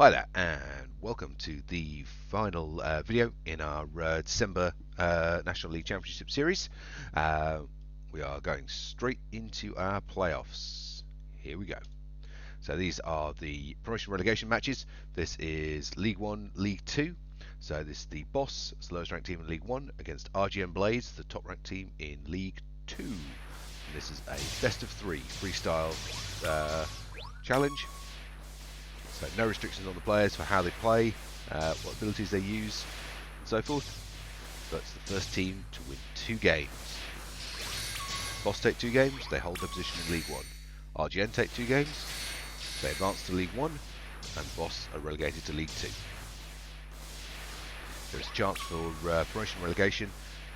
Hi there, and welcome to the final video in our December National League Championship Series. We are going straight into our playoffs. Here we go. So these are the promotion relegation matches. This is League 1, League 2. So this is the Boss, the lowest ranked team in League 1, against RGN Blades, the top ranked team in League 2. And this is a best of 3 freestyle challenge. So no restrictions on the players for how they play, what abilities they use, and so forth. But it's the first team to win 2 games. Boss take 2 games, they hold their position in League 1. RGN take 2 games, they advance to League 1, and Boss are relegated to League 2. There is a chance for promotion relegation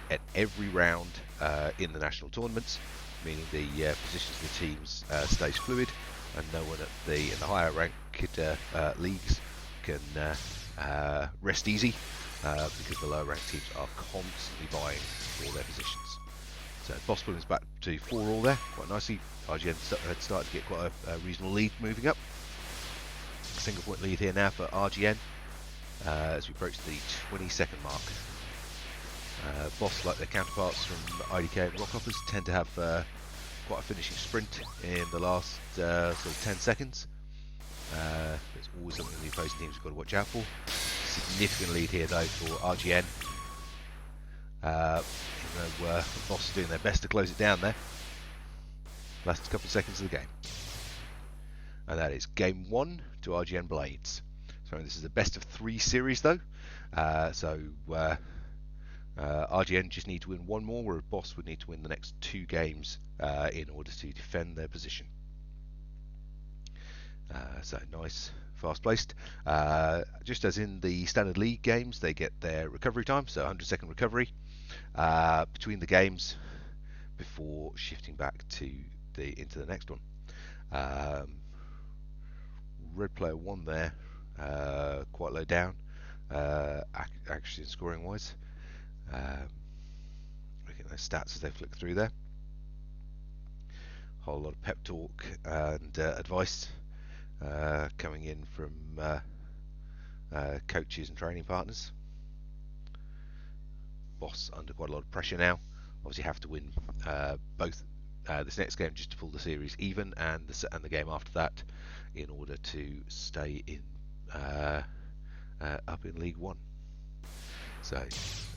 at every round in the national tournaments, meaning the positions of the teams stays fluid, and no one in the higher ranked leagues can rest easy because the lower ranked teams are constantly vying for their positions. So Boss pulling us back to 4-all there, quite nicely. RGN had started to get quite a reasonable lead moving up. A single point lead here now for RGN as we approach the 20-second mark. Boss, like their counterparts from IDK and Rockhoppers, tend to have quite a finishing sprint in the last sort of 10 seconds. There's always something the opposing teams have got to watch out for. Significant lead here though for RGN. Even though Boss is doing their best to close it down there. Last couple of seconds of the game. And that is game 1 to RGN Blades. So this is a best of 3 series though. RGN just need to win 1 more, where Boss would need to win the next 2 games in order to defend their position. So nice, fast placed. Just as in the standard league games, they get their recovery time, so 100-second recovery between the games before shifting back to into the next one. Red player 1 there, quite low down, actually scoring wise. Looking at those stats as they flick through there. Whole lot of pep talk and advice coming in from coaches and training partners. Boss under quite a lot of pressure now. Obviously have to win both this next game just to pull the series even, and the game after that in order to stay in up in League 1. So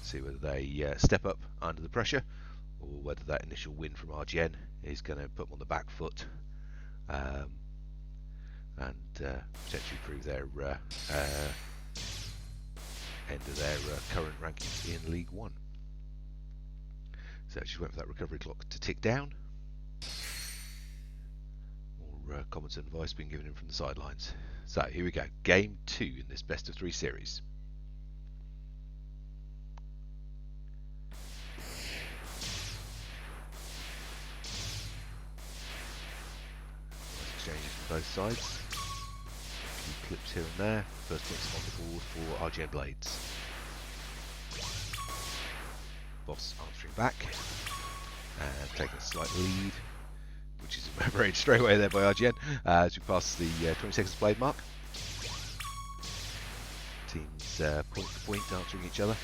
see whether they step up under the pressure, or whether that initial win from RGN is going to put them on the back foot and potentially prove their end of their current rankings in League 1. So just wait for that recovery clock to tick down. More comments and advice being given in from the sidelines. So here we go, game 2 in this best of 3 series. Exchanges from both sides. Few clips here and there. First points on the board for RGN Blades. Boss answering back and taking a slight lead, which is evaporated straight away there by RGN as we pass the 20 seconds played mark. Teams point to point answering each other.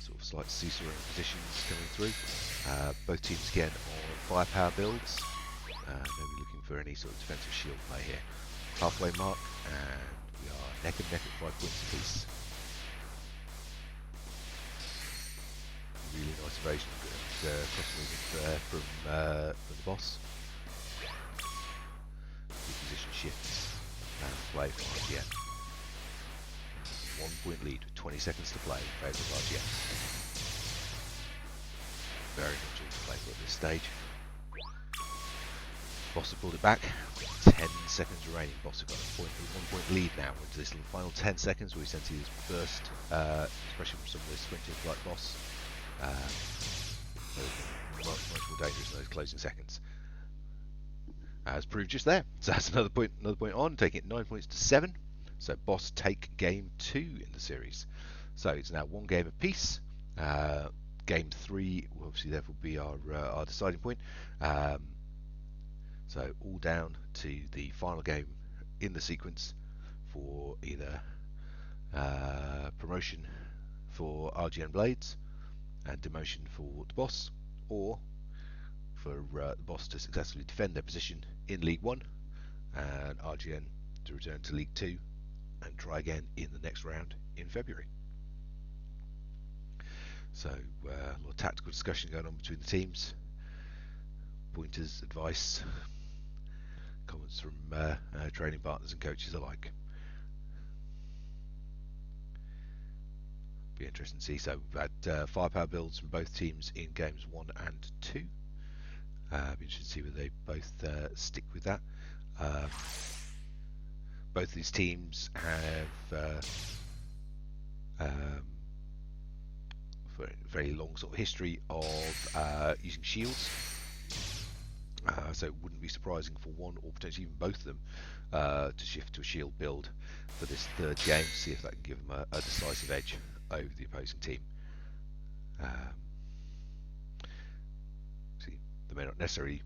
Sort of slight seesawing positions coming through. Both teams again on firepower builds. Maybe looking for any sort of defensive shield play here. Halfway mark, and we are neck and neck at 5 points apiece. Really nice evasion and cross movement from the Boss. Good position shifts and play from RGN. 1 point lead with 20 seconds to play in favour of RGN. Very much all to play for at this stage. Boss have pulled it back. 10 seconds remaining. Boss have got a 1 point lead now into this little final 10 seconds where we sense his burst, especially from some of the sprinters like Boss. Much more dangerous in those closing seconds. As proved just there. So that's another point on, taking it 9 points to 7. So Boss take game 2 in the series. So it's now 1 game apiece. Game 3 will obviously therefore be our deciding point. So all down to the final game in the sequence for either promotion for RGN Blades and demotion for the boss, or for the boss to successfully defend their position in League 1 and RGN to return to League 2 and try again in the next round in February. So a lot of tactical discussion going on between the teams, pointers, advice, comments from training partners and coaches alike. Be interesting to see. So we've had firepower builds from both teams in games 1 and 2. Be interested to see whether they both stick with that. Both of these teams have a very long sort of history of using shields. So it wouldn't be surprising for one or potentially even both of them to shift to a shield build for this third game, to see if that can give them a decisive edge over the opposing team. See, they may not necessarily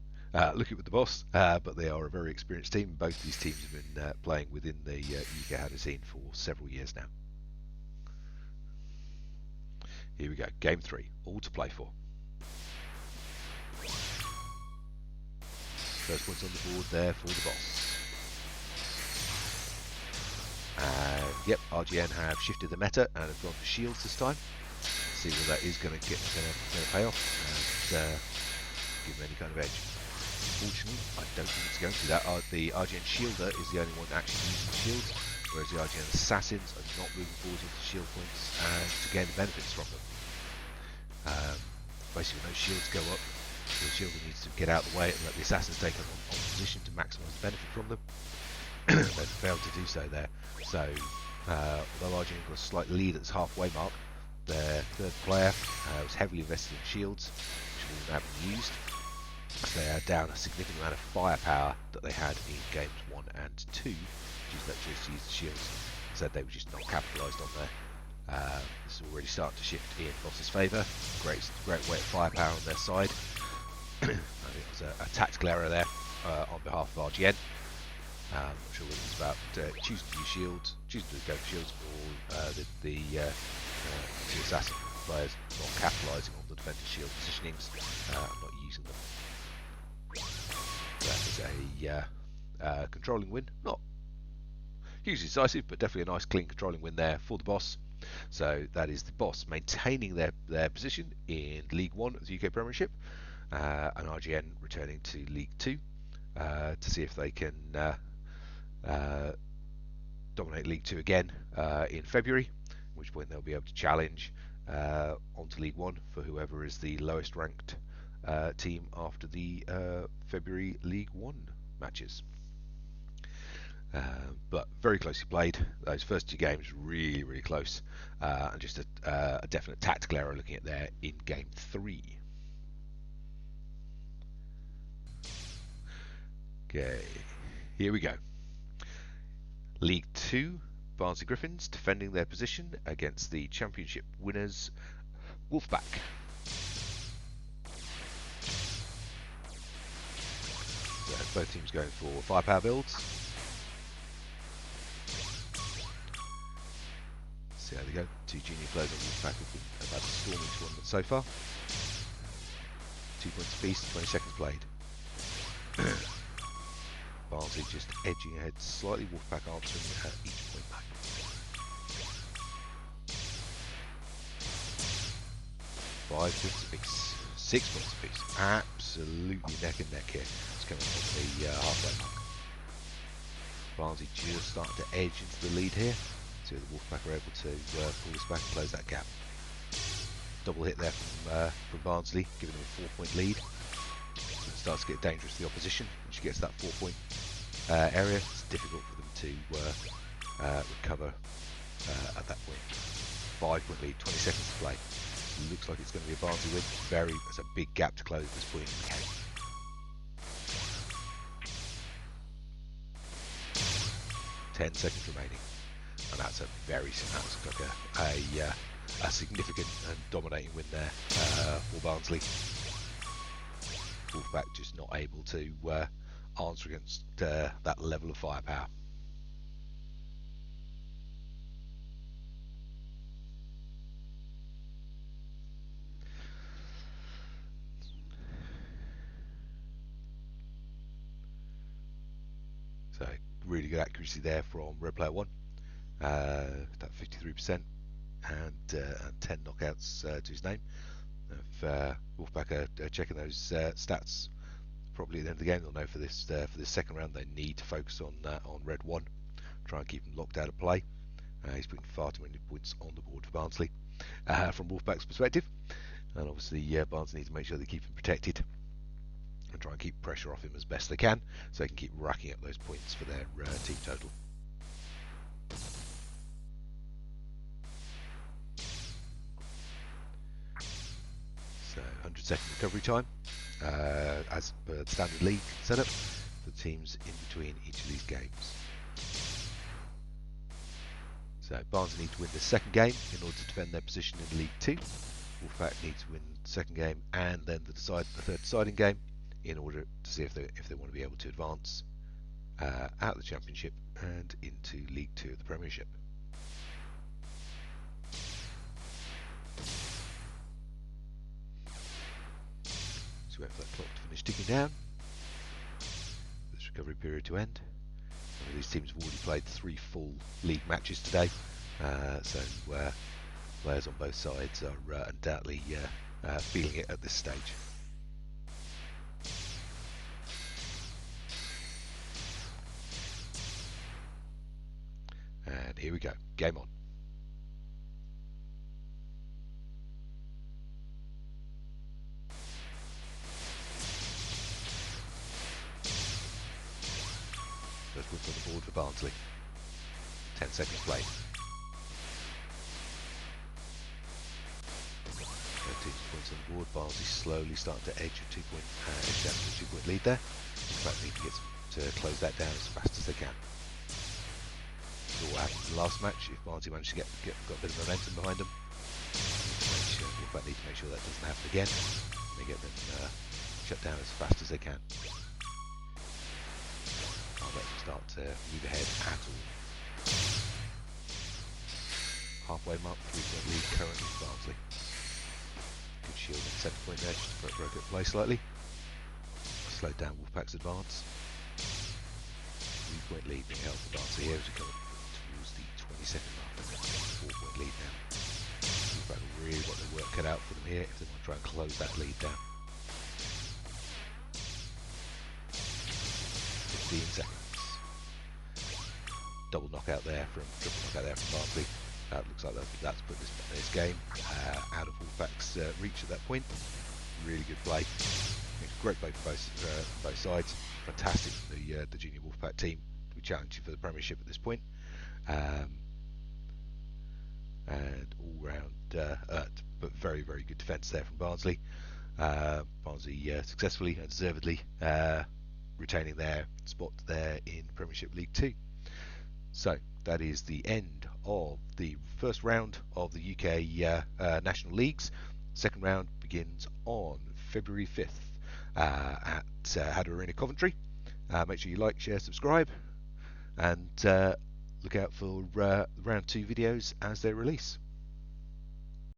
look it with the boss, but they are a very experienced team. Both of these teams have been playing within the UK HADO scene for several years now. Here we go, game 3, all to play for. First points on the board there for the boss. And yep, RGN have shifted the meta and have gone for shields this time. Let's see whether that is going to pay off and give them any kind of edge. Unfortunately, I don't think it's going to do that. The RGN shielder is the only one actually using shields, whereas the RGN assassins are not moving forward into shield points and to gain the benefits from them. Basically, when those shields go up, the shielder needs to get out of the way and let the assassins take on position to maximise the benefit from them. They've failed to do so there. So, although RGN got a slight lead at this halfway mark, their third player was heavily invested in shields, which have been used. So they are down a significant amount of firepower that they had in games 1 and 2, which is electricity to use the shields. So they were just not capitalised on there. This is already starting to shift in Boss's favour. Great weight of firepower on their side. I think it was a tactical error there on behalf of RGN. I'm not sure whether it's about choosing to use shields, choosing to go for shields, or the two assassin players not capitalising on the defensive shield positionings and not using them. That is a controlling win, not hugely decisive, but definitely a nice clean controlling win there for the boss. So that is the boss maintaining their position in League 1 of the UK Premiership, and RGN returning to League 2 to see if they can dominate League 2 again in February, at which point they'll be able to challenge onto League 1 for whoever is the lowest ranked team after the February League 1 matches. But very closely played. Those first 2 games really, really close, and just a definite tactical error looking at there in game 3. Okay, here we go. League 2, Barnsley Griffins defending their position against the championship winners, Wolfe. So both teams going for firepower builds. See how they go. 2 junior players on Wolfe have had a storming tournament so far. 2 points apiece, 20 seconds played. Barnsley just edging ahead slightly, Wolfe answering at each point back. Five points apiece, 6 points apiece. Absolutely neck and neck here. It's coming from the halfway mark. Barnsley just starting to edge into the lead here. See if the Wolfe are able to pull this back and close that gap. Double hit there from Barnsley, giving them a 4-point lead. So it starts to get dangerous to the opposition. When she gets to that 4-point area, it's difficult for them to recover at that point. 5-point lead, 20 seconds to play. Looks like it's going to be a Barnsley win. That's a big gap to close at this point in the game. 10 seconds remaining, and that's a significant and dominating win there for Barnsley. Wolfe just not able to answer against that level of firepower. So really good accuracy there from red player 1, that 53%, and 10 knockouts to his name. If Wolfpack are checking those stats probably at the end of the game, they'll know for this second round they need to focus on red 1, try and keep him locked out of play. He's putting far too many points on the board for Barnsley from Wolfpack's perspective, and obviously Barnsley need to make sure they keep him protected and try and keep pressure off him as best they can, so they can keep racking up those points for their team total. So 100-second recovery time, as per the standard league setup for the teams in between each of these games. So Barnsley need to win the second game in order to defend their position in League 2. Wolfpack need to win the second game and then the third deciding game in order to see if they want to be able to advance out of the Championship and into League 2 of the Premiership. So we wait for that clock to finish ticking down, for this recovery period to end. These teams have already played 3 full league matches today, so players on both sides are undoubtedly feeling it at this stage. And here we go, game on. First points on the board for Barnsley. 10 seconds played. 13 points on the board. Barnsley slowly starting to edge down to a 2-point lead there. In fact, need to get to close that down as fast as they can. That's what happened in the last match. If Barnsley managed to got a bit of momentum behind them, Wolfe need to make sure that doesn't happen again. They get them shut down as fast as they can. Can't let them start to move ahead at all. Halfway mark, 3-point lead currently for Barnsley. Good shield in centre point there, just to broke up play slightly. Slowed down Wolfpack's advance. 3-point lead being held for Barnsley here as we come towards the 22nd mark. 4-point lead now. Wolfpack have really got their work cut out for them here if they want to try and close that lead down. 15 seconds. Triple knockout there from Barnsley. That looks like that's put this game out of Wolfpack's reach at that point. Really good play. Great play for both sides. Fantastic for the junior Wolfpack team to be challenging for the Premiership at this point. And all round, but very, very good defence there from Barnsley. Barnsley successfully and deservedly retaining their spot there in Premiership League 2. So that is the end of the first round of the UK National Leagues. Second round begins on February 5th at HADO Arena, Coventry. Make sure you like, share, subscribe, and look out for round 2 videos as they release.